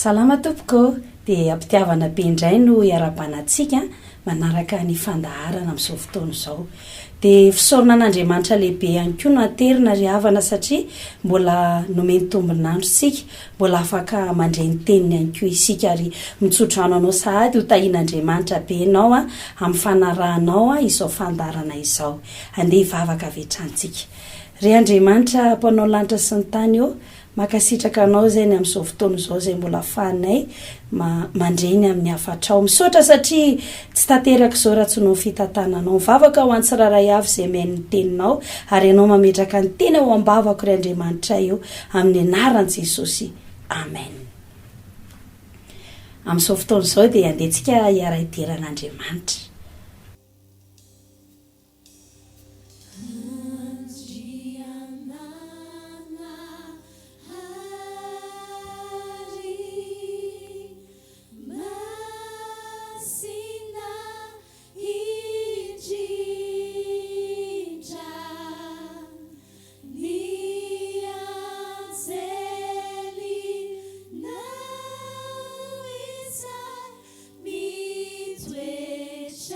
Salama tompoko, dia ampitiavana be indray no iarabanantsika manaraka ny fandaharana amin'izao fotoana izao. Dia fisaorana an'Andriamanitra lehibe ihany koa no aterina ry havana satria mbola nomeny tombonandro isika, mbola afaka mandray ny teniny ihany koa isika ary mitsotra anao sahady ho tahian'Andriamanitra be ianao amin'ny fanarahanao izao fandaharana izao. Andeha hivavaka avy hatrany. Ry Andriamanitra mpanao lanitra sy ny tany eo, makasitraka anao zay ny amin'izao fotoana izao izay mbola ahafahanay mandreny amin'ny hafatrao. Misaotra satria tsy tanteraka izao raha tsy no fitantananao. Mivavaka ho antsiraray avy izay mihaino ny teninao ary ianao mametraka ny tena ao am-bavako ry Andriamanitra eo amin'ny anaran'i Jesosy. Amen. Amin'izao fotoana izao dia andehantsika hiara-idiran'Andriamanitra. Which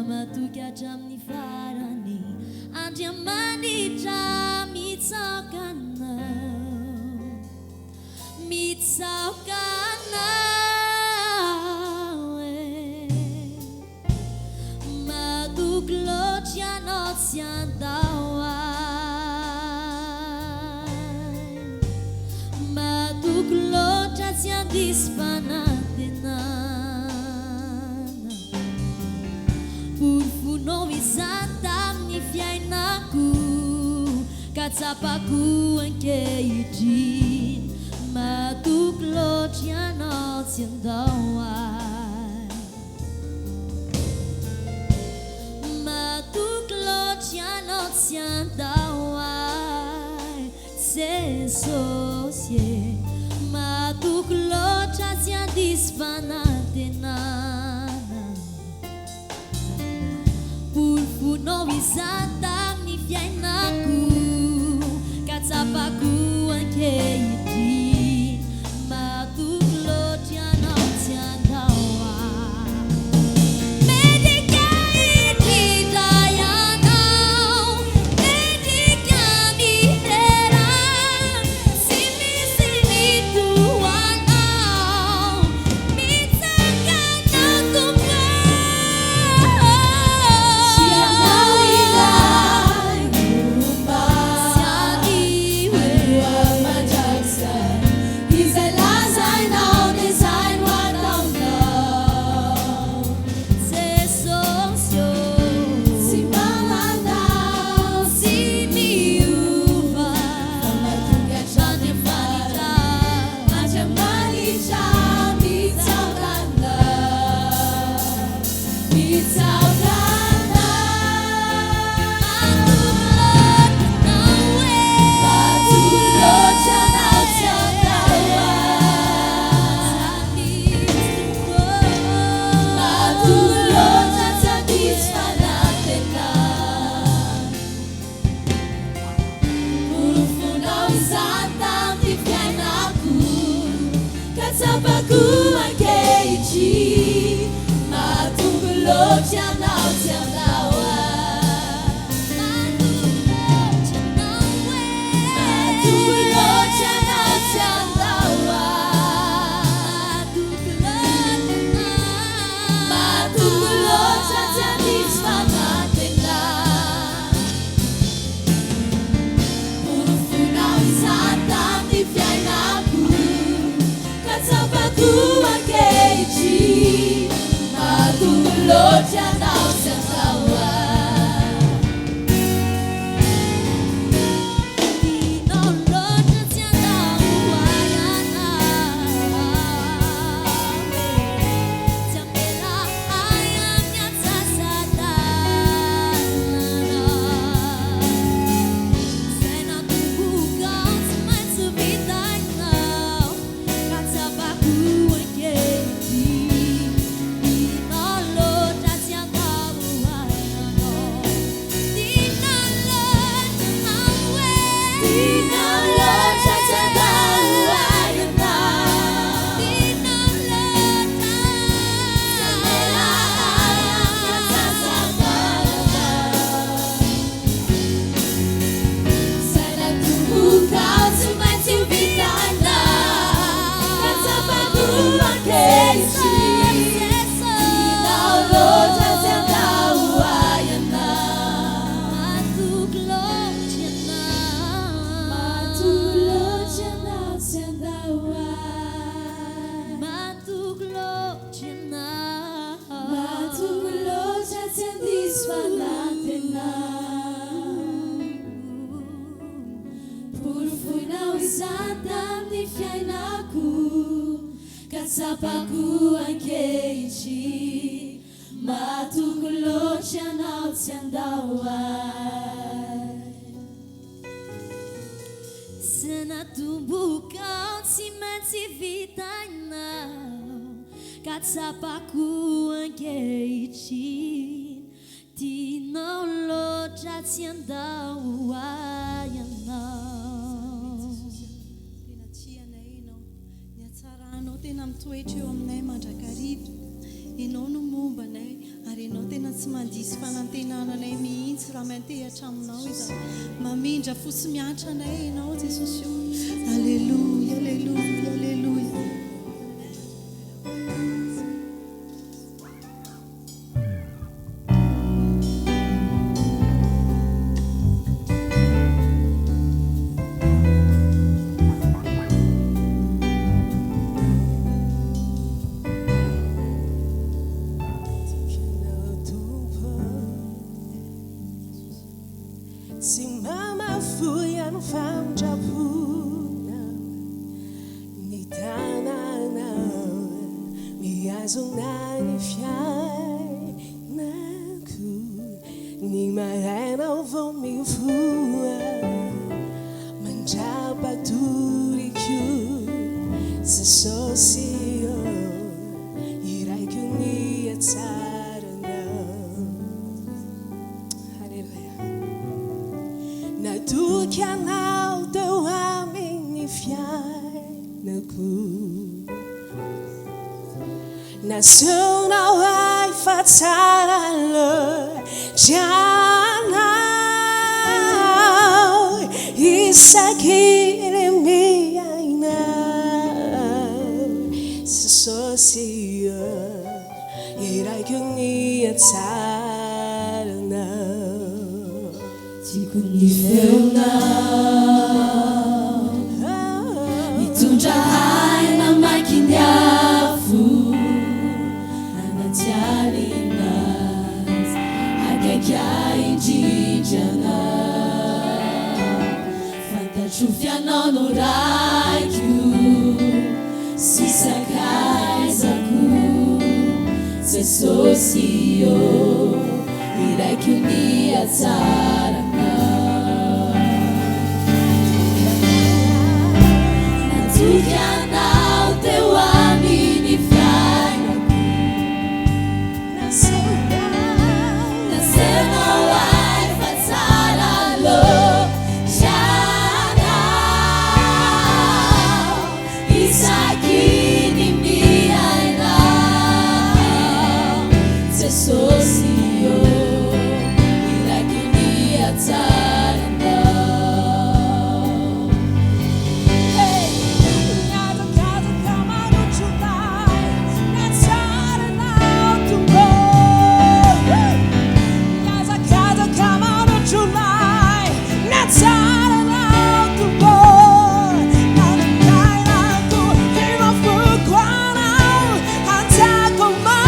matoky hatramin'ny farany andriamanitra mitsaokanao matoky loatra ianao tsy andao matoky loatra tsy andisy fanantenana porofonao izany tamin'ny fiainako ka tsapako ankehitriny matoky loatra ianao tsy andao matoky loatra ianao tsy andao sesosie matoky loatra tsy andisy fanantenana porofonao izany tamin'ny fiainako ka tsapako ankehitriny matoky loatra ianao tsy andao medika indrindra ianao medika mihera sy misy mitoanao mitsakanao tompo sianao ilay momba sianiwe majaksan izay lazainao dia zay no ataonao sesosio sy malandao sy miova matonga hatrany afanitra andriamanitra Sabaku ankehitriny matoky loatra ianao tsy andao matoky loatra ianao tsy andao matoky loatra tsy andisy fanantenana porofonao izany tamin'ny fiainako sabaku ankehitriny matoky loatra ianao tsy andao tinao loatra tsy andao ianao tsy amela ay amin'ny antsasatanana zay natomboka tsy maintsy vitainao ka tsapako ankehitriny tinao loatra tsy andao ianao tinao loatra awe tinao loatra tsy andao ianao tinao loatra tsy amela ay amin'ny antsasatanana zay natomboka tsy maintsy vitainao ka tsapako ankehitriny tinao loatra tsy andao ianao matoky loatra ianao matoky loatra ianao tsy andao matoky loatra ianao matoky loatra tsy andisy fanantenana porofonao izany tamin'ny fiainako ka tsapako ankehitriny matoky loatra ianao tsy andao sy natomboka tsy maintsy vitainao ka tsapako ankehitriny tinao loatra tsy andao ianao tena tsianay ianao ny atsaranao tena mitoetra eo aminay mandrakariva ianao no mombanay ary ianao tena tsy mandisy fanantenananay mihitsy raha mantehatra aminao iza mamindra fosy miatra anay ianao jesosy io alleluia alleluia alleluia Nacional ai fatsaralo janao isakire miainao sosio irai kunia tsarnao tikuni feunao mitundra aina makinyafu Jalinas, akekai jijana, fanta chufiano no raiku, sisakai zaku, se socio, irai kunia tsarana, natukiana teu amini fiana. Socio, ila kunia tsarana. Hey, nada casa kama nuchulai, na tsarana tumo. Nada casa kama nuchulai, na tsarana tumo. Nada kaina tu hima fukwana, hanta koma.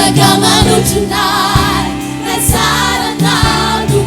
Kama no tonight, let's not do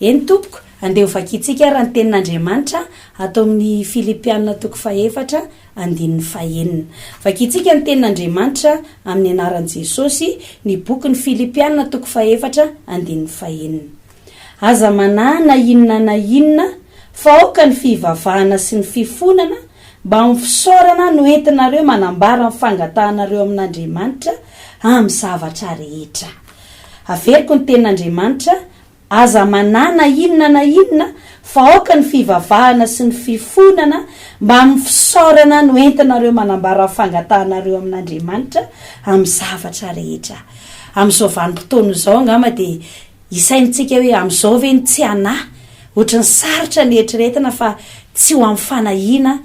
eny tompoko andeha vakitsika raha ny tenin'Andriamanitra atao amin'ny Filipianina toko 4 andininy 9. Vakitsika ny tenin'Andriamanitra amin'ny anaran'i Jesosy ny boky ny Filipianina toko 4 andininy 9. Aza manahy na inona na inona fa aoka ny fivavahana sy ny fifonana mba amin'ny fisaorana no entinareo manambara ny fangatahanareo amin'Andriamanitra amin'ny zavatra rehetra. Averiko ny tenin'Andriamanitra, aza manahy na inona fa aoka ny fivavahana sy ny fifonana mba amin'ny fisaorana no entinareo manambara ny fangatahanareo amin'Andriamanitra amin'ny zavatra rehetra. Amin'izao vanim-potoana izao angamba dia isaintsika hoe amin'izao ve ny tsy anahy ohatry ny sarotra ny eritreretina fa tsy ho amin'ny fanahiana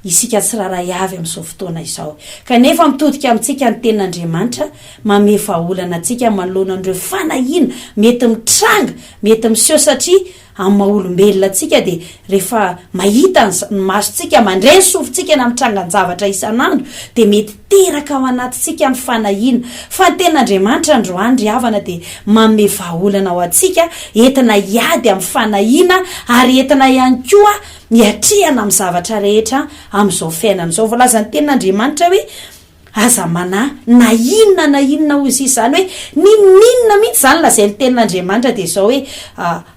isika tsiraray avy amin'izao fotoana izao. Kanefa mitodika amintsika ny tenin'Andriamanitra manome vahaolana antsika manoloana an'ireo fanahiana mety mitranga, mety miseho satria amin'ny maha-olombelona antsika dia rehefa mahita ny masontsika mandray ny sofintsika na mitranga ny zavatra isan'andro dia mety teraka ao anatintsika ny fanahiana. Fa ny tenin'Andriamanitra androany ry havana dia manome vahaolana ao antsika entina hiady amin'ny fanahiana ary entina ihany koa miatrehana amin'ny zavatra rehetra amin'izao fiainana izao. Voalaza ny tenin'Andriamanitra hoe aza manahy na inona ozy izany hoe ninona mihitsy zany lazay ny tenin'Andriamanitra dia izao hoe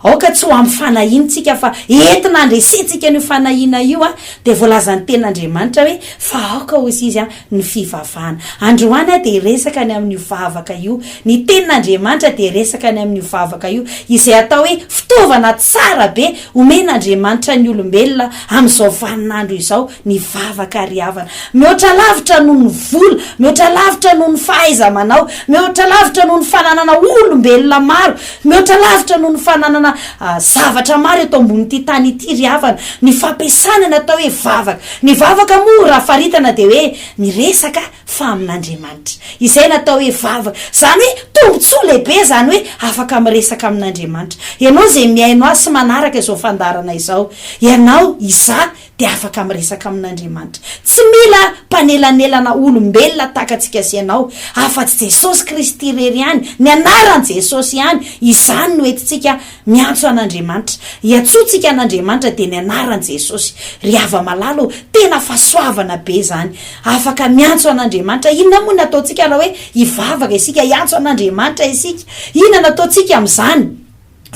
aoka tsy ho amin'ny fanahiantsika fa entina andresentsika ny fanahiana io dia voalaza ny tenin'Andriamanitra hoe fa aoka ozy izy ny fivavahana. Androany dia resaka ny amin'ny vavaka io, ny tenin'Andriamanitra dia resaka ny amin'ny vavaka io izay atao hoe fitaovana tsara be omen'Andriamanitra ny olombelona amin'izao vaninandro izao ny vavaka ry havana. Mihoatra lavitra noho ny vola, mihoatra lavitra noho ny fahaiza manao, mihoatra lavitra noho ny fananana olombelona maro, mihoatra lavitra noho ny fananana zavatra maro eto ambon'ity tany ity ry havana. Ny fampiasana natao hoe vavaka. Ny vavaka moa raha faritana dia hoe miresaka fa amin'Andriamanitra. Izay natao hoe vavaka. Zany hoe tombontsoa lehibe zany hoe afaka miresaka amin'Andriamanitra. Ianao izay miaino azy sy manaraka izao fandarana izao, ianao izaho dia afaka miresaka amin'Andriamanitra. Tsy mila mpanelanelana olombelona takantsika sy ianao, afa-tsy Jesosy Kristy irery ihany, ny anaran'i Jesosy ihany, izany no entintsika miantso an'Andriamanitra. Iantsontsika an'Andriamanitra dia ny anaran'i Jesosy. Ry hava malalo tena fahasoavana be zany. Afaka miantso an'Andriamanitra. Inona moa nataontsika raha hoe hivavaka isika, hiantso an'Andriamanitra isika? Inona nataontsika amin'izany?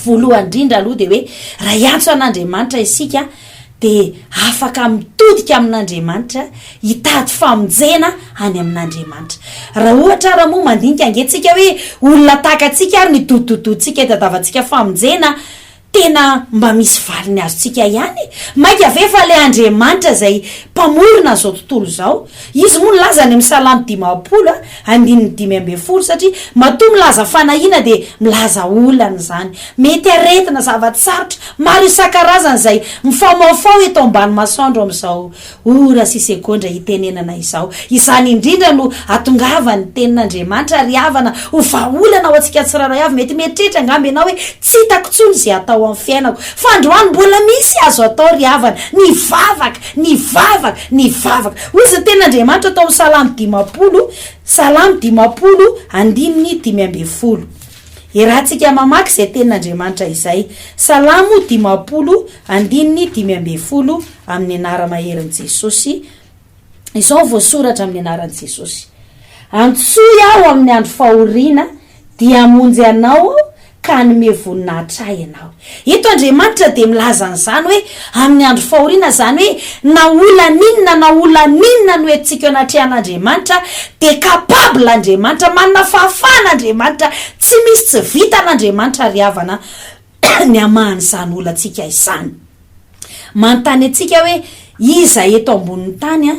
Voalohany indrindra aloha dia hoe raha hiantso an'Andriamanitra isika dia afaka mitodika amin'Andriamanitra, hitady famonjena any amin'Andriamanitra. Raha ohatra raha moa mandinika angentsika hoe olona takantsika ary ny dodododontsika itadavantsika famonjena, tena mba misy valiny azontsika ihany. Maika ave fa ilay Andriamanitra izay mpamorona izao tontolo izao, izy moa nilaza any amin'ny Salamo 10 andininy 5 satria matoa milaza fanahiana dia milaza olana izany. Mety aretina zavatsarotra maro isan-karazany izay mifamaofao eto ambany masoandro amin'izao ora sy sekondra hitenenana izao. Izany indrindra no atongavany tenin'Andriamanitra ry havana ho vahaolana ao antsika tsiraray avy. Mety mieritreritra angamba ianao hoe tsy hitako intsony izay atao amin'ny fiainako, fa androany mbola misy azo atao ry havana. Ny vavaka, ny vavaka, ny vavaka. Ozy ny tenin'Andriamanitra atao amin'ny Salamo 10 andininy 5. Irahantsika mamaky izay tenin'Andriamanitra izay. Salamo 10 andininy 5 amin'ny anara-maherin'i Jesosy. Izao voasoratra amin'ny anaran'i Jesosy. Antsoy aho amin'ny andro fahoriana dia hamonjy anao ka hanome voninahitra ianao. Eto Andriamanitra dia milaza an'izany hoe amin'ny andro fahoriana, zany hoe na olana inona no entintsika anatrehan'Andriamanitra dia kapabla Andriamanitra, manana fahafahan'Andriamanitra, tsy misy tsy vitan'Andriamanitra ry havana ny amahan'izany olantsika izany. Manontany antsika hoe iza eto ambonin'ny tany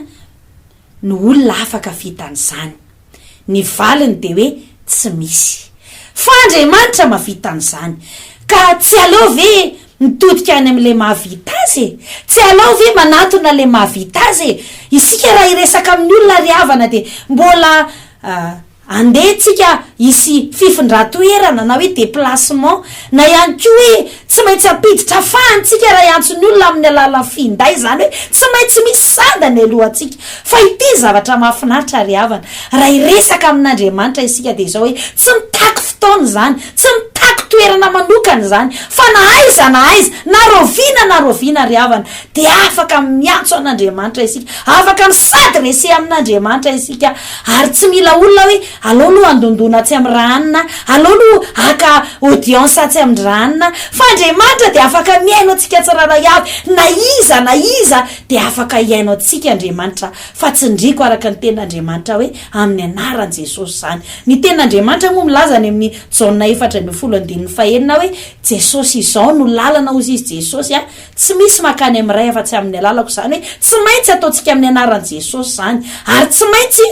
no olona afaka vitan'izany? Ny valiny dia hoe tsy misy. Fa Andriamanitra mahavita an'izany. Ka tsy aleo ve mitodika any amin'ilay mahavita azy? Tsy aleo ve manatona ilay mahavita azy? Isika raha hiresaka amin'ny olona ry havana dia mbola andeha tsika isy fifindran-toerana na hoe déplacement, na ihany koa hoe tsy maintsy ampiditra afahantsika raha iantso ny olona amin'ny alalan'ny finday, zany hoe tsy maintsy misy sandany alohantsika. Fa ity zavatra mahafinaritra ry havana, raha hiresaka amin'Andriamanitra isika dia izao hoe tsy mitaky fotoana zany, tsy mitaky toerana manokana zany fa na aiza na rovina ry havana de afaka miantso an'Andriamanitra isika, afaka misady resy amin'Andriamanitra isika, ary tsy mila olona hoe aleo lo andondona tsy am'ranina, aleo lo aka audience tsy am'ranina, fa Andriamanitra de afaka miaino atsika tsiraray avy, na iza de afaka iaino atsika Andriamanitra, fa tsy ndriko araka ny ten'Andriamanitra hoe amin'ny anaran Jesosy zany. Ny ten'Andriamanitra moa milaza any amin'ny Jaona 4:15 hoe Jesosy izao no lalana ozy izy Jesosy tsy misy makany amin'ray afa tsy amin'ny alalako, zany hoe tsy maintsy ataontsika amin'ny anaran Jesosy zany, ary tsy maintsy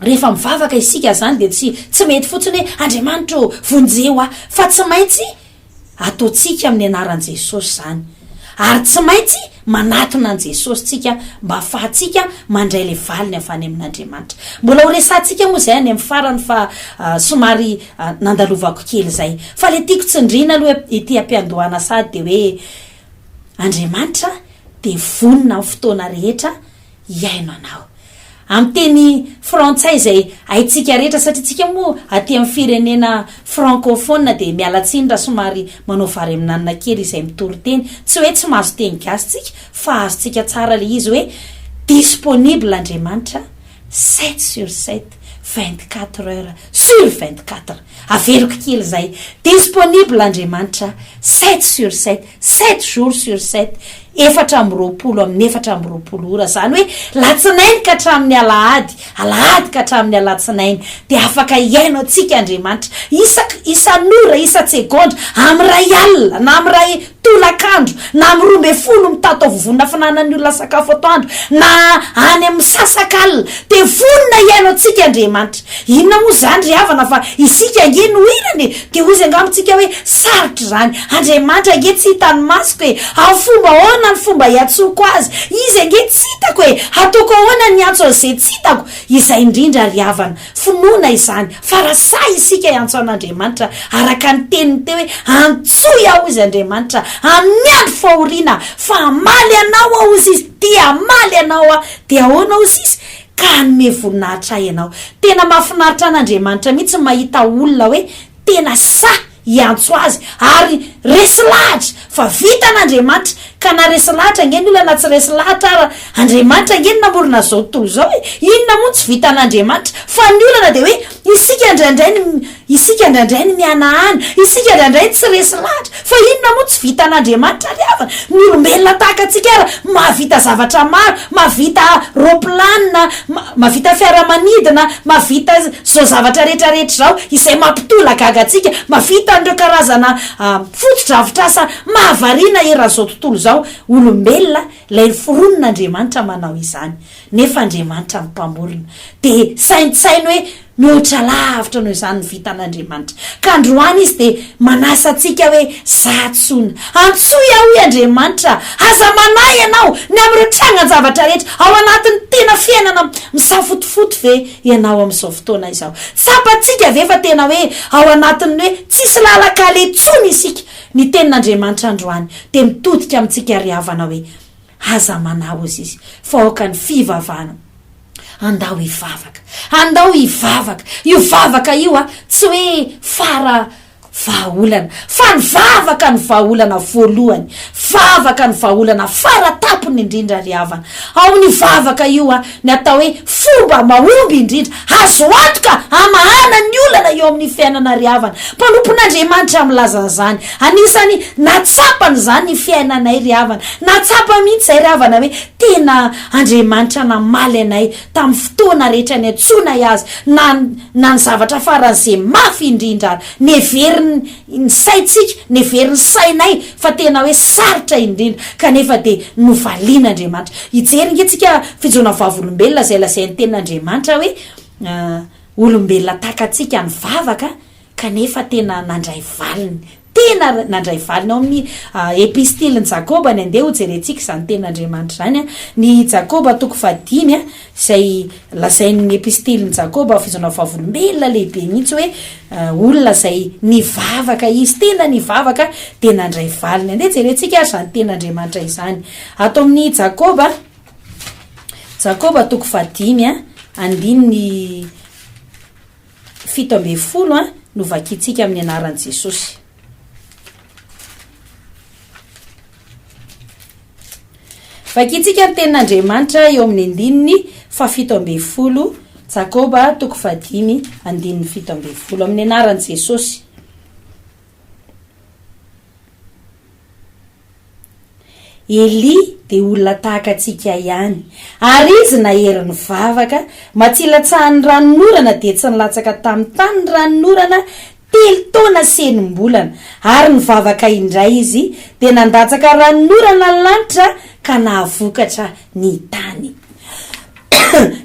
rehefa mivavaka isika zany de tsy mety fotsiny hoe Andriamanitra vonjeo fa tsy maintsy ataontsika amin'ny anaran Jesosy zany, ary tsy maintsy manatona an Jesosy tsika mba afahatsika mandray le valiny avany amin'Andriamanitra. Mbola ho resantsika moa zay any amin'ny farany fa somary nandalovako kely zay, fa le tiako tsindrina aloha ety ampiandohana sady de hoe Andriamanitra de vonina amin'ny fotoana rehetra iaino anao. Amin'ny teny frantsay zay haitsika rehetra, satria tsika moa aty amin'ny firenena francophone de mialatsiny raha somary manao vary amin'anana kely izay mitory teny, tsy hoe tsy mahazo teny gasy tsika fa azotsika tsara le izy hoe disponible Andriamanitra 7/7, 24 heures sur 24. Averiko kely zay, disponible Andriamanitra 7/7, 7 jours sur 7, 420 ora, zany hoe latsinainy ka hatramin'ny alahady ka hatramin'ny alatsinainy de afaka iaino atsika Andriamanitra isan'ora, isa-tsegondra, am'ray alina na am'ray tolakandro na am'y 12 mitato vovonna finanan'ny olona sakafo atoandro na any amin'ny sasakalina de vonina iaino atsika Andriamanitra. Inona moa zany ry havana fa isika ange no irany de ozy angamitsika hoe sarotry zany, Andriamanitra ange tsy hitany masoko hoe amin'ny fomba ahoana ny fomba hiatsoko azy, izy ange tsy hitako hoe ataoko ahoana ny antso an'izay tsy hitako. Izay indrindra ry havana finoana izany, fa raha sa isika iantso an'Andriamanitra araka ny teniny teo hoe antsoy aho izy Andriamanitra amin'ny andro fahoriana fa amaly anao aho izy, dia amaly anao de ahoana ozy izy ka hanome voninahitra ianao. Tena mahafinaritra an'Andriamanitra mihitsy mahita olona hoe tena sa iantso azy ary resy lahatra fa vita n'Andriamanitra, ka na resy lahatra ngeny olona na tsy resy lahatra ara Andriamanitra ngeny namorona zao tontolo zao hoe inona moa tsy vita n'Andriamanitra, fa ny olana de hoe isika ndraindray ny mianahany, isika ndraindray tsy resy lahatra, fa inona moa tsy vita n'Andriamanitra ry havana. Ny olombelona tahaka atsika ara mahavita zavatra maro, mahavita roplanina, mahavita fiaramanidina, mahavita zao zavatra rehetrarehetra zao izay mampitola gaga atsika, mahavita andreo karazana fotodrafitrasa mahavariana eran'izao tontolo zao. Olombelona lay foronon'Andriamanitra manao izany, nefa Andriamanitra mpamorona de saintsainy hoe mihoatra lavitra noho izany ny vitan'Andriamanitra. Ka androany izy de manasa atsika hoe zatsona antsoy aho i Andriamanitra, aza manay ianao ny amin'ireo trangan-javatra rehetra ao anatin'ny tena fiainana misafotofoto ve ianao amin'izao fotoana izao. Tsapatsika ve fa tena hoe ao anatin'ny hoe tsisy lalakale intsony isika. Ny tenin'Andriamanitra androany de mitodika amintsika ry havana hoe aza manao izy fa aoka ny fivavahana andao hivavaka, io vavaka io tsy hoe fara vahaolana, fa ny vahaolana voalohany, vavaka ny vahaolana faratapony indrindra ry havana. Ao ny vavaka io ny atao hoe fomba mahomby indrindra, azo antoka amahana ny olana eo amin'ny fiainana ry havana. Mpanompon'Andriamanitra milaza zany, anisany natsapany zany ny fiainanay ry havana, natsapa mihitsy zay ry havana hoe tena Andriamanitra namaly anay tamin'ny fotoana rehetra ny antsonay azy na ny zavatra faran'izay mafy indrindra neveriny ny saitsika, neveriny sainay fa tena hoe sarotra indrindra, kanefa de novalian'Andriamanitra. Hijery ngetsika fijona vavolombelona zay lazain'ny tenin'Andriamanitra hoe olombelona takatsika ny vavaka kanefa tena nandray valiny, tena nandray valiny. Ao amin'ny epistiliny Jakoba ny andeha hojerentsika izany tenin'Andriamanitra zany ny Jakoba 5 izay lazain'ny epistiliny Jakoba fijona vavolombelona lehibe mihitsy hoe olona zay nivavaka, izy tena nivavaka de nandray valiny. Andeha jerentsika ary zany tenin'Andriamanitra izany ato amin'ny Jakoba 5 andininy 17 no vakitsika amin'ny anaran'i Jesosy. Vakitsika ny tenin'Andriamanitra eo amin'ny andininy 7:10 Jakoba 5:5 amin'ny anaran'i Jesosy. Eli de olona tahaka atsika ihany, ary izy na heriny vavaka matsilatsahany ranonorana de tsy nilatsaka tamin'ny tany ranonorana 3 taona senimbolana, ary nivavaka indray izy de nandatsaka ranonorana ny lanitra ka nahavokatra ny tany.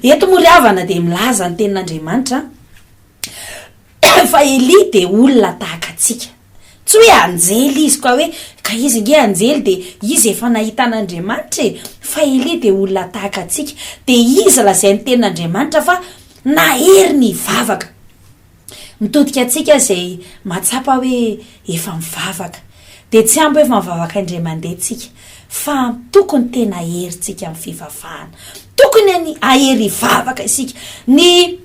Eto moa ry havana de milaza ny tenin'Andriamanitra fa Eli de olona tahaka atsika, tsy hoe anjely izy ka hoe ka izy nge anjely de izy efa nahitan'Andriamanitra fa Eli de olona tahaka atsika, de izy lazay ny tenin'Andriamanitra fa nahery ny vavaka. Mitodika atsika zay matsapa hoe efa mivavaka de tsy ampy efa mivavaka indray mandeha tsika, fa tokony tena aherintsika amin'ny fivavahana, tokony ahery vavaka isika. Ny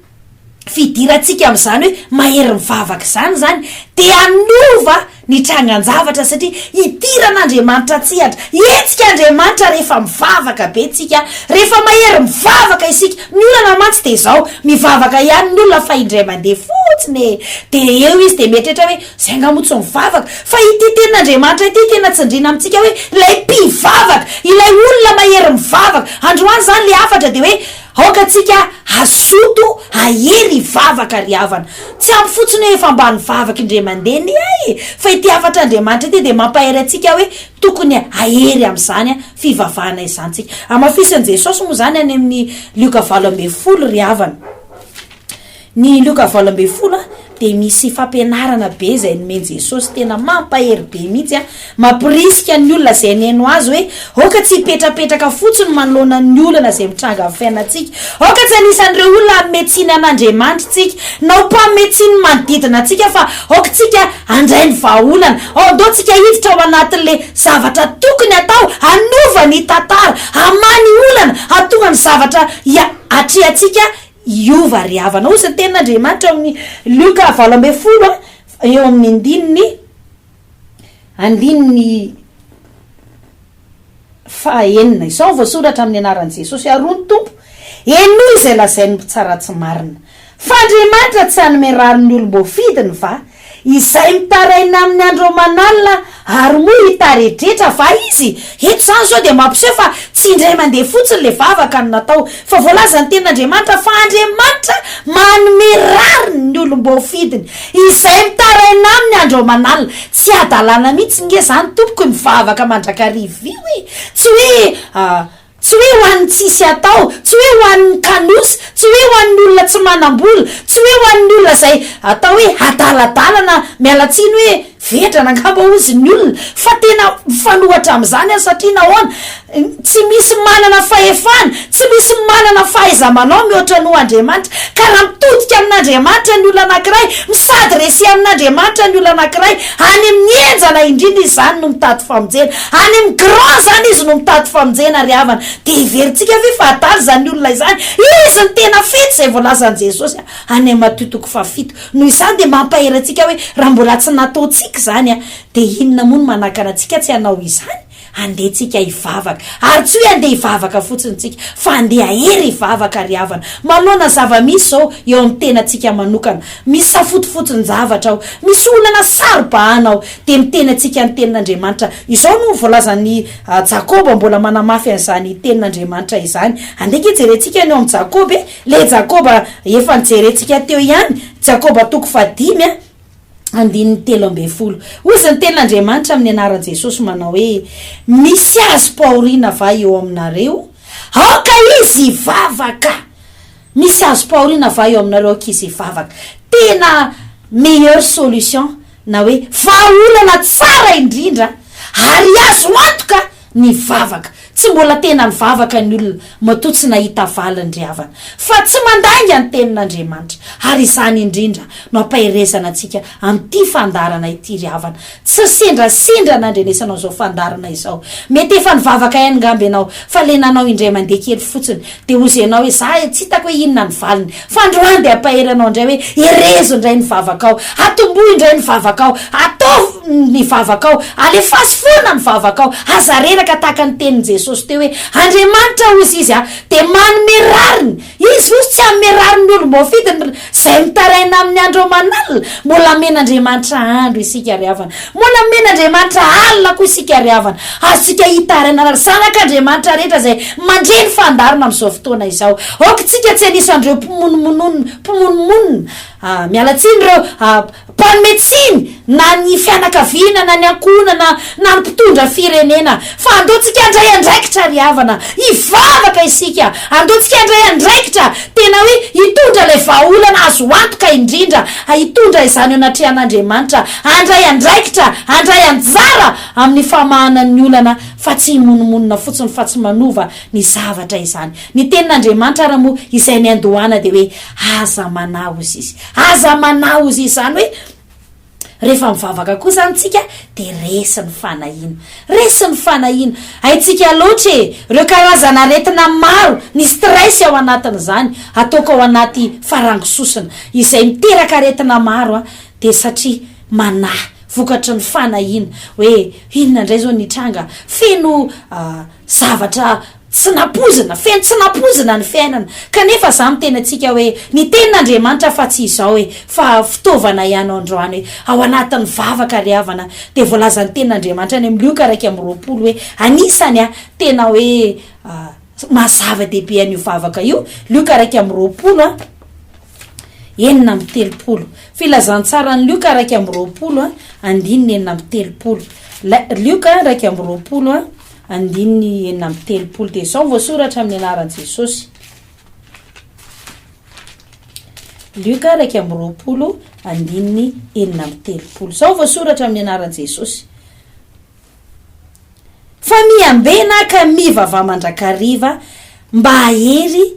fidirantsika amin'izany hoe mahery mivavaka zany de anova ny trangan-javatra, satria idiran'Andriamanitra tsihatra, etsika Andriamanitra rehefa mivavaka be tsika, rehefa mahery mivavaka isika. Ny olona mantsy de zao mivavaka ihany ny olona fa indray mandeha fotsiny, de eo izy de mieritreritra hoe zay ngamotsy mivavaka, fa ity tenin'Andriamanitra ity tena tsindrina amintsika hoe ilay mpivavaka, ilay olona mahery mivavaka. Androany zany le afatra de hoe aokatsika azoto ahery vavaka ry havana, tsy ampy fotsiny hoe efa mba nivavaka indray mandeha ny ay, fa ity afatra Andriamanitra ity de mampahery atsika hoe tokony ahery amin'izany fivavahana izany tsika. Amafisin'i Jesosy moa zany any amin'ny Luka 12 ry havana. Ny Luka 12 de misy fampianarana be zay nomen Jesosy tena mampahery be mihitsy, mampirisika ny olona zay neno azy hoe oka tsy hipetrapetraka fotsiny manoloana ny olana zay mitranga amin'ny fiainatsika, oka tsy anisan'ireo olona ametsiny an'Andriamanitra tsika na mpametsiny manodidina atsika, fa oka tsika andray ny vahaolana, andao tsika hiditra ao anatin'le zavatra tokony atao, anova ny tantara, amany olana, atonga ny zavatra atrehatsika iova ry havana. Ozy ny tenin'Andriamanitra amin'ny Luka 12 eo amin'ny andininy 9 izao voasoratra amin'ny anaran'i Jesosy. Arony tompo enoy izay lazainy tsara tsy marina, fa Andriamanitra tsy hanome rano ny olom-boafidiny fa izay mitaraina amin'ny andro manalina ary moa hitaretrehitra, fa izy eto zany zao de mampiseho fa tsy indray mandeha fotsiny le vavaka no natao, fa voalaza ny tenin'Andriamanitra fa Andriamanitra manome rariny ny olom-boafidiny izay mitaraina amin'ny andro manalina. Tsy adalana mihitsy nge zany tompoko mivavaka mandrakariva io e, tsy hoe ho an'ny tsisy atao, tsy hoe ho an'ny kanosy, tsy hoe ho an'ny olona tsy manam-bola, tsy hoe ho an'ny olona zay atao hoe adaladalana mialatsiny hoe vedrana angamba ozy ny olona, fa tena mifanohatra amin'izany satria nahoana tsy misy manana fahefana, tsy misy manana fahaiza-manao mihoatra noho Andriamanitra, ka raha mitodika amin'Andriamanitra ny olona anankiray, misady resy amin'Andriamanitra ny olona anankiray, any amin'ny enjana indrindra izy zany no mitady famonjena, any amin'ny grand zany izy no mitady famonjena ry havana, de iveritsika ve fa adaly zany olona izany, izy ny tena fety zay voalazan'i Jesosy any amin'ny Matotoko 7. Noho izany de mampahery atsika hoe raha mbola tsy nataontsika zany de inona moa no manakana atsika tsy hanao izany, andehitsika hivavaka, ary tsy hoe andeha hivavaka fotsiny tsika fa andeha ahery hivavaka ry havana. Maloana zava-misy zao eo amin'ny tenatsika manokana, misy safotifotsiny zavatra ao, misy olana sarobahana ao, de miteny atsika ny tenin'Andriamanitra. Izao no voalazan'ny Jakoba mbola manamafy an'izany tenin'Andriamanitra izany. Andeka hijerentsika ny eo amin'ny Jakoba, le Jakoba efa nijerentsika teo ihany, Jakoba 5:5 andininy 13. Ozy ny tenin'Andriamanitra amin'ny anaran'i Jesosy manao hoe misy azo pahoriana va eo aminareo aoka izy vavaka, misy azo pahoriana va eo aminareo aoka izy vavaka. Tena meilleure solution na hoe vahaolana tsara indrindra ary azo antoka ny vavaka, tsy mbola tena mivavaka ny olona matoa tsy nahita valindriavana fa tsy mandanga ny tenin'Andriamanitra ary izany indrindra no ampahirezana antsika amin'ity fandarana ity riavana tsy sendrasendrana andrenesanao zao fandarana izao mety efa nivavaka ihany ngamby ianao fa lenanao indray mandeha kely fotsiny de ozy ianao hoe za tsy hitako hoe inona ny valiny fa androany de ampahiranao indray hoe erezo indray ny vavakao atombo indray ny vavakao atao ny vavakao alefasy foana ny vavakao azareraka tahaka ny tenin' Jesosy teo hoe Andriamanitra ozy izy de manome rariny izy ozy tsy amin'ny rariny olo mbô fidiny zay mitaraina amin'ny andro manalina mbola men'Andriamanitra andro isika riavana mbola men'Andriamanitra alina koa isika riavana azontsika hitaraina zanak'Andriamanitra rehetra zay mandreny fandarina amin'izao fotoana izao okitsika tsy anisan'ireo mpimonomonina mialatsiny ireo mpanometsiny na ny fianakaviana na ny ankonana na ny mpitondra firenena fa andotsika andray andraikitra riavana ivavaka isika andotsika andray andraikitra tena hoe hitondra le vaolana azo antoka indrindra hitondra izany ao anaty an'Andriamanitra andray andraikitra andray anjara amin'ny famahanan'ny olana fa tsy monomonina fotsiny fa tsy manova ny zavatra izany ny tenin'Andriamanitra raha moa izay ny andohana de hoe aza manao izy aza manao izy izany hoe rehefa mivavaka koa zany tsika de resy ny fanahina haitsika loatra reo karazana aretina maro ny stress ao anatiny zany ataoko ao anaty farangososina izay miteraka aretina maro de satria manahy vokatra ny fanahina hoe inona indray zao nitranga feno zavatra tsy napozina ny fiainana kanefa za miteny atsika hoe ny tenin'Andriamanitra fa tsy izao hoe fa fitaovana ihany androany hoe ao anatin'ny vavaka riavana de voalazan'ny tenin'Andriamanitra any amin'ny Luka 1:20 hoe anisany tena hoe mazava-dehibe an'io vavaka io Luka 1:20 4:30 filazantsara ny Luka 1:20 4:30 Luka 1:20 4:30 de sao voasoratra amin'ny anaran'i Jesosy Luka 1:20 4:30 sao voasoratra amin'ny anaran'i Jesosy fa miambena ka mivava mandrakariva mba ahery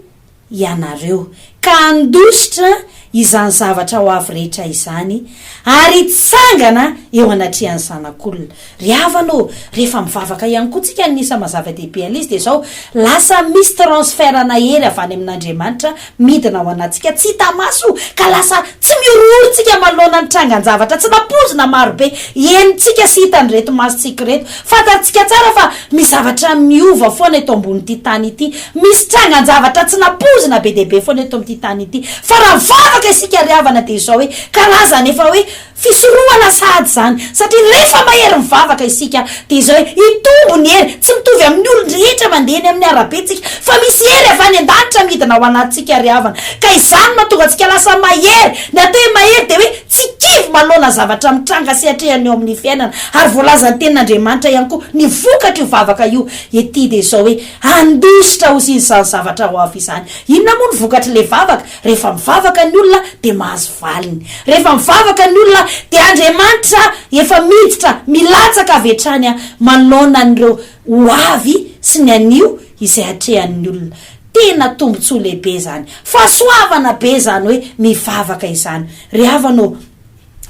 ianareo ka andositra izany zavatra ho avy rehetra izany ary tsangana eo anatrehan'ny zanak'olona riavano rehefa mivavaka ihany koa tsika nisa mazava-dehibe izy de zao lasa misy transferana hery avy any amin'Andriamanitra midina ao anatsika tsy tamaso ka lasa tsy miorotsika manoloana ny trangan-javatra tsy napozina marobe enitsika sy hitany reto masitsika reto fantatsika tsara fa misy zavatra miova foana eto ambon'ity tany ity misy trangan-javatra tsy napozina be dehibe foana eto amin'ity tany ity fa raha isika riavana de zao hoe karazana efa hoe fisorohana sady zany satria rehefa mahery mivavaka isika de zao hoe itombo ny hery tsy mitovy amin'ny olon-drehetra mandehany amin'ny arabentsika fa misy hery avy any an-danitra midina ao anatsika riavana ka izany mahatonga atsika lasa mahery ny atao hoe mahery de hoe tsy kivy maloana zavatra mitranga sy atrehany eo amin'ny fiainana ary voalazan'ny tenin'Andriamanitra ihany koa ny vokatra io vavaka io ety de zao hoe andositra ozy izany zavatra ho avy izany inona moa ny vokatra le vavaka rehefa mivavaka ny olona de mahazo valiny rehefa mivavaka ny olona de Andriamanitra efa miditra milatsaka avy hatrany manoloana an'ireo ho avy sy ny anio izay atrehan'ny olona tena tombontsoa lehibe zany fahasoavana be zany hoe mivavaka izany riavano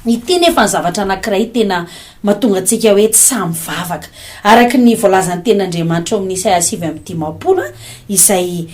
ity nefa ny zavatra anankiray tena mahatonga antsika hoe tsy samy vavaka araky ny voalazan'ny tenin'Andriamanitra ao amin'ny Isaia 7:10 izay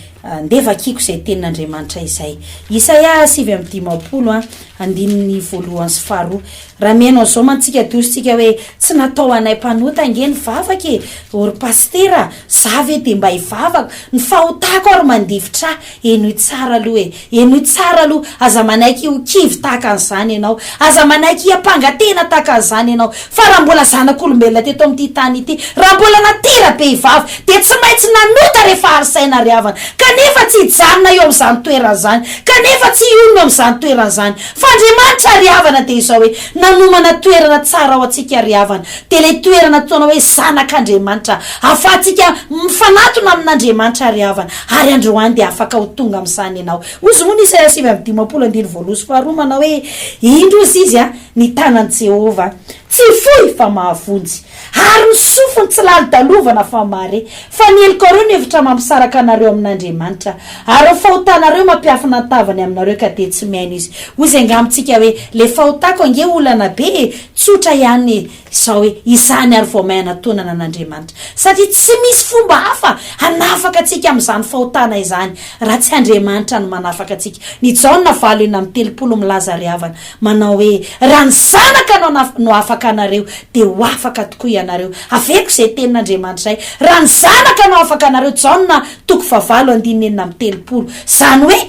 ndevakiko izay tenin'Andriamanitra izay Isaia 7:10 andininy voalohany sy faharoa raha mihaino an'izao mantsika dositsika hoe tsy natao anay mpanota angeny vavaka ory pastera zavy de mba hivavaka ny fahotako ary mandivitra enoy tsara aloha enoy tsara aloha aza manaiky ho kivy tahaka an'izany ianao aza manaiky hampangatena tahaka an'izany ianao fa raha mbola zanak'olombelona teto amin'ity tany ity raha mbola natera be hivavy de tsy maintsy nanota rehefa arisaina riavana kanefa tsy hijanona eo amin'izany toerana zany kanefa tsy onona amin'izany toerana zany fa Andriamanitra riavana de izao hoe nanomana toerana tsara ao atsika riavana de le toerana tona hoe zanak'Andriamanitra afatsika mifanatona amin'Andriamanitra riavana ary androany de afaka ho tonga amin'izany ianao ozy moa ny Isaia 7:10 andiny voalohany sy faharoa manao hoe indro izy ny tanan'i Jehova tsy foy fa mahafonjy ary ny sofony tsy lali dalovana fa mare fa nieliko reo ny hevitra mampisaraka anareo amin'Andriamanitra ary fahotanareo mampiafina tavany aminareo ka de tsy miaino izy ozy angamitsika hoe le fahotako ange olana be tsotra ihany sao hoe izany ary vao maina tonana an'Andriamanitra satria tsy misy fomba hafa hanafaka atsika amin'izany fahotana izany raha tsy Andriamanitra no manafaka atsika ny Jaona 7:30 milaza ry havana manao hoe raha ny zanaka no afaka anareo de ho afaka tokoa ianareo aveko izay tenin'Andriamanitra zay raha ny zanaka no afaka anareo Jaona 7:30 zany hoe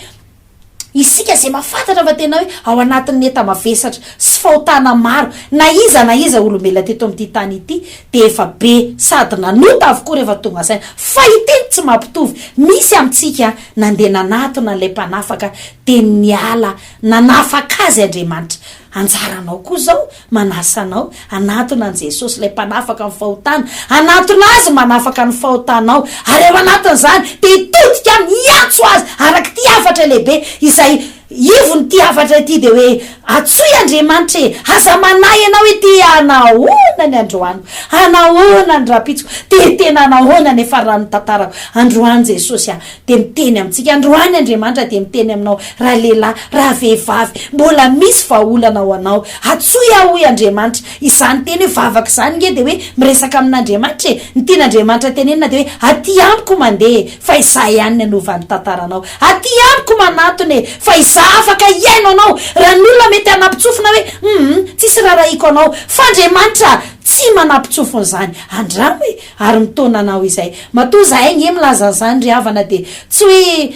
isika zay mafantatra fa tena hoe ao anatin'ny eta mavesatra sy fahotana maro na iza olombelona teto amin'ity tany ity de efa be sady nanota avokoa rehefa tonga saina fa iteny tsy mampitovy misy amintsika nandeha nanatona ilay mpanafaka de niala nanafaka azy Andriamanitra anjaranao koa zao manasanao anatona an Jesosy ilay mpanafaka amin'ny fahotana anatona azy manafaka ny fahotanao ary ao anatin'izany de itodika miantso azy araky ty afatra lehibe izay ivony ty afatra ity de hoe atsoy Andriamanitra aza manay ianao ity anahoana ny androany anahoana ny rapitsiko de tena anahoana ny farany tantarako androany Jesosy de miteny amintsika androany Andriamanitra de miteny aminao raha lehilahy raha vehivavy mbola misy vahaolana ho anao atsoy ahoy Andriamanitra izany teny hoe vavaka izany nge de hoe miresaka amin'Andriamanitra ny tian'Andriamanitra tenenina de hoe aty amiko mandeha fa izay ihany ny anovan'ny tantaranao aty amiko manatony fa afaka iaino anao raha ny olona mety anampitsofina hoe tsisy rarahiko anao fa Andriamanitra tsy manampitsofony zany andramo hoe ary mitona anao izay matoa zahay nge milaza zany ry havana de tsy hoe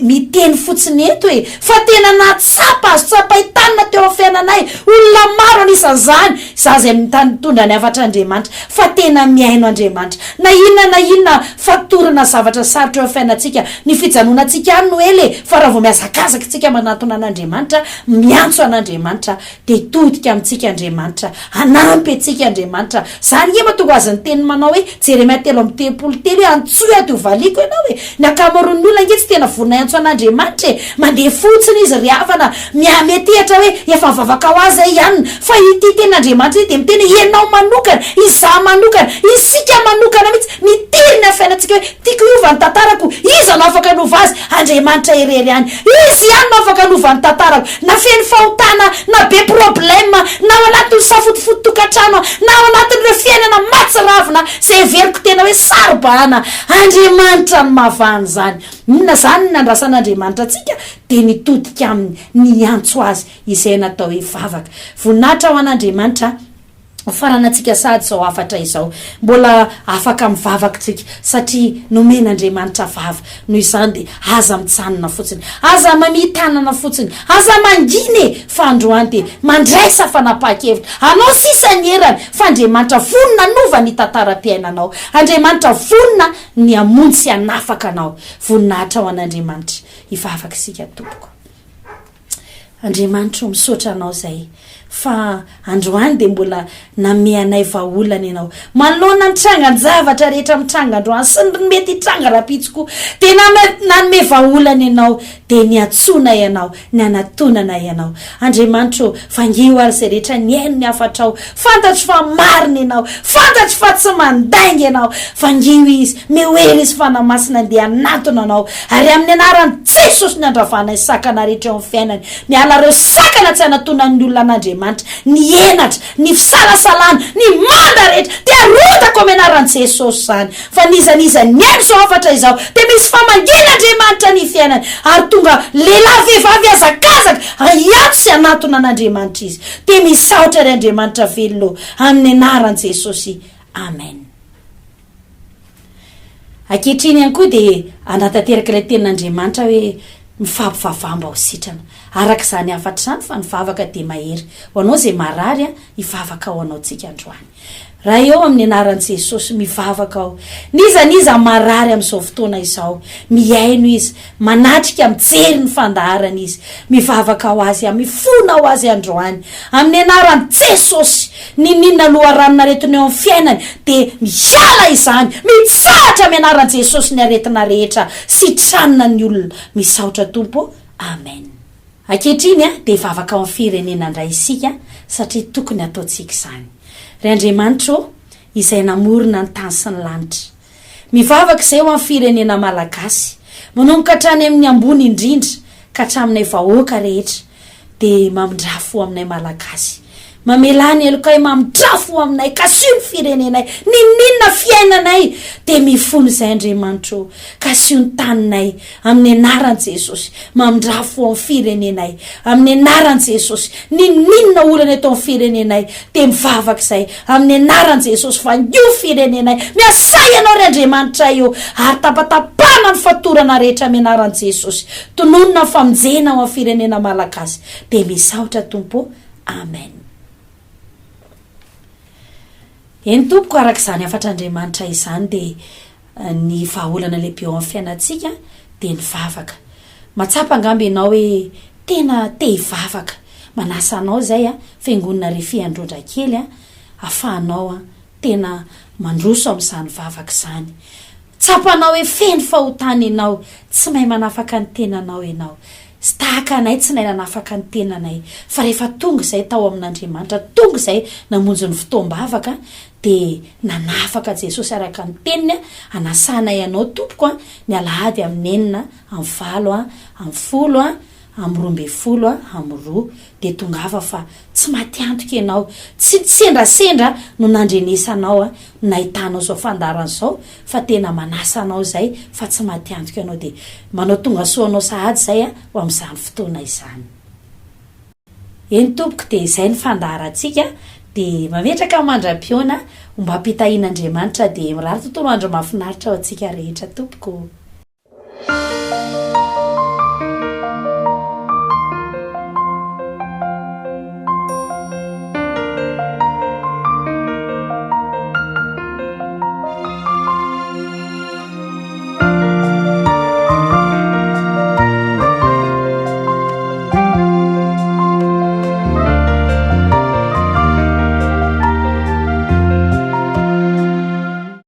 miteny fotsiny eto hoe fa tena natsapa azo tsapaitanina teo amin'ny fiainanay olona maro anisan'izany za zay mitondra ny afatra Andriamanitra fa tena miaino Andriamanitra na inona faktorana zavatra sarotra eo fiainantsika ny fijanonantsika any Noely fa raha vao miazakazaka tsika manatona an'Andriamanitra miantso an'Andriamanitra de todika amintsika Andriamanitra anampy atsika Andriamanitra zany nge mahatonga azy ny teny manao hoe Jeremia 3:30 hoe antsoy ato valiko ianao hoe ny akamaroan'ny olona nge tsy tena vonina antso an'Andriamanitra mandeha fotsiny izy ry havana miametehatra hoe efa mivavaka ho azy ihany fa ity ten'Andriamanitra de miteny ianao manokana izaho manokana isika manokana mihitsy mitirina fiainantsika hoe tiako iova ny tantarako iza no afaka anova azy Andriamanitra irery ihany izy ihany no afaka anova ny tantarako na feno fahotana na be problema na ao anatin'ny safotofoto tokantrano na ao anatin'ireo fiainana matsiravina zay veriko tena hoe saribahana Andriamanitra no mahavany zany inona zany nandrasan'Andriamanitra atsika de nitodika aminy ny antso azy izay natao hoe vavaka voninahitra ho an'Andriamanitra faranatsika sady zao afatra izao mbola afaka mivavaka tsika satria nomen'Andriamanitra vava noho izany de aza mitsanina fotsiny aza mamitanana fotsiny aza manginy fa androany de mandraisa fanapakevitra anao sisa ny herany fa Andriamanitra vonina nova ny tantaram-piainanao Andriamanitra vonina ny amonjy sy anafaka anao voninahitra ho an'Andriamanitra ivavaka isika tompoko Andriamanitra misaotra anao zay fa androany de mbola nameanay vahaolana ianao manoloana nitranga ny zavatra rehetra mitranga androany sy ny mety hitranga rapitsiko de nanome vahaolana ianao de niatsona ianao ny anatonana ianao Andriamanitra vangio ary zay rehetra niaino ny afatrao fantatro fa marina ianao fantatro fa tsy mandainga ianao vangio izy mehoery izy fanamasina de anatona anao ary amin'ny anarany Jesosy ny andravana isakana rehetra eo amin'ny fiainany miala reo sakana tsy anatonan'ny olona an'Andriamanitra ny enatra ny fisalasalana ny manda rehetra de arotako amin'ny anaran'i Jesosy zany fa nizaniza niaino zao afatra izao de misy famangina Andriamanitra ny fiainany ary tonga lehilahy vehivavy azakazaka iantso sy anatona an'Andriamanitra izy de misaotra ry Andriamanitra velona amin'ny anaran'i Jesosy amen ankehitriny ihany koa de andatanteraka ilay tenin'Andriamanitra hoe mifampivavamba ho sitrana araka izany afatra izany fa nivavaka de mahery ho anao zay marary hivavaka ao anao tsika androany raha eo amin'ny anaran'i Jesosy mivavaka ao niza marary amin'izao fotoana izao miaino izy manatrika mijery ny fandaharana izy mivavaka ho azy mifona ho azy androany amin'ny anaran'i Jesosy ninona loharanona aretina eo amin'ny fiainany de miala izany mitsahatra amin'ny anaran'i Jesosy ny aretina rehetra sitranina ny olona misaotra tompo amen ankehitriny de vavaka ao amin'ny firenena indray isika satria tokony ataontsika izany ry Andriamanitra izay namorona ny tany sy ny lanitra. Mivavaka izay ho amin'ny firenena malagasy, manomboka hatrany amin'ny ambony indrindra ka hatraminay vahoaka rehetra dia mamindrafo aminay malagasy. Mamelany elokay mamindrafo aminay ka sy ny firenenay, ninona fiainanay dia mifono izay Andriamanitra ka sy ny taninay amin'ny anaran'i Jesosy. Mamindrafo amin'ny firenenay amin'ny anaran'i Jesosy. Ninona olana eto amin'ny firenenay dia mivavaka izay amin'ny anaran'i Jesosy fa io firenenay miasay ianao ry Andriamanitra io ary tapatapana ny fatorana rehetra amin'ny anaran'i Jesosy. Tononona famonjena ao amin'ny firenena malagasy dia misaotra Tompo. Amen. Eny tompoko araka izany afatr'Andriamanitra izany dia ny vahaolana lehibe ao amin'ny fiainantsika dia ny vavaka. Matsapa angamba ianao hoe tena te hivavaka. Manasa anao izay fiangonana refy androndra kely ahafahanao tena mandroso amin'izany vavaka izany. Tsapanao hoe feno fahotana ianao, tsy mahay manafaka ny tenanao ianao. Sy tahaka anay tsy nahay nanafaka ny tenanay fa rehefa tonga izay tao amin'Andriamanitra, tonga izay namonjy ny fotoam-bavaka dia nanafaka Jesosy araka ny teniny anasanay ianao tompoko ny alahady amin'ny 4, amin'ny 7, amin'ny 10, amin'ny 12, amin'ny 2 dia tongava fa tsy matiantoka ianao, tsy sendrasendra no nandrenesanao nahitanao zao fandarana zao fa tena manasa anao izay fa tsy matiantoka ianao dia manao tonga soanao sahady izay ho amin'izany fotoana izany. Eny tompoko dia izay ny fandaharantsika dia mametraka mandram-piona mba hampitahian'Andriamanitra dia mirary tontolo andro mahafinaritra ao antsika rehetra tompoko.